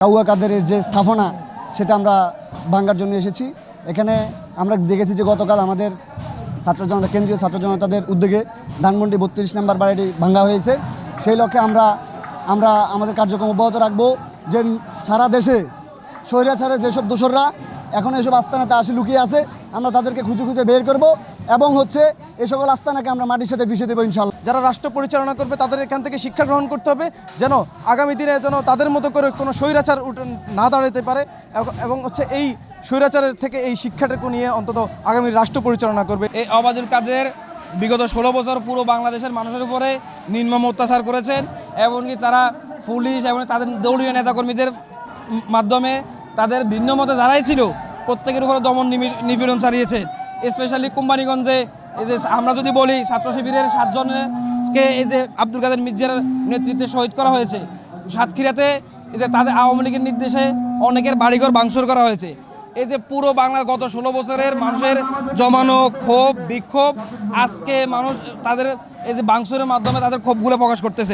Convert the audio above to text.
কাউয়া কাদেরের যে স্থাপনা সেটা আমরা ভাঙার জন্য এসেছি। এখানে আমরা দেখেছি যে গতকাল আমাদের ছাত্র জনতা কেন্দ্রীয় ছাত্র জনতাদের উদ্যোগে ধানমন্ডি 32 নম্বর বাড়িটি ভাঙা হয়েছে। সেই লক্ষ্যে আমরা আমাদের কার্যক্রম অব্যাহত রাখবো, যে সারা দেশে স্বৈরাচারের যেসব দোসররা এখন এসব আস্তানাতে আসে লুকিয়ে আছে, আমরা তাদেরকে খুঁজে খুঁজে বের করব এবং এই সকল আস্তানাকে আমরা মাটির সাথে মিশিয়ে দেবো ইনশাল্লাহ। যারা রাষ্ট্র পরিচালনা করবে তাদের এখান থেকে শিক্ষা গ্রহণ করতে হবে, যেন আগামী দিনে যেন তাদের মতো করে কোনো স্বৈরাচার না দাঁড়াতে পারে এবং এই স্বৈরাচারের থেকে এই শিক্ষাটাকে নিয়ে অন্তত আগামী রাষ্ট্র পরিচালনা করবে। এই ওবায়দুল কাদের বিগত 16 বছর পুরো বাংলাদেশের মানুষের উপরে নির্মম অত্যাচার করেছেন, এমনকি তারা পুলিশ এবং তাদের দলীয় নেতাকর্মীদের মাধ্যমে তাদের ভিন্ন মতে যারাই ছিল প্রত্যেকের উপরে দমন নিপীড়ন চালিয়েছে। স্পেশালি কোম্পানিগঞ্জে এই যে আমরা যদি বলি ছাত্র শিবিরের 7 জনকে এই যে আব্দুল কাদের মির্জার নেতৃত্বে শহীদ করা হয়েছে। সাতক্ষীরাতে এই যে তাদের আওয়ামী লীগের নির্দেশে অনেকের বাড়িঘর ভাঙচুর করা হয়েছে। এই যে পুরো বাংলা গত 16 বছরের মানুষের জমানো ক্ষোভ বিক্ষোভ, আজকে মানুষ তাদের এই যে ভাঙচুরের মাধ্যমে তাদের ক্ষোভগুলো প্রকাশ করতেছে।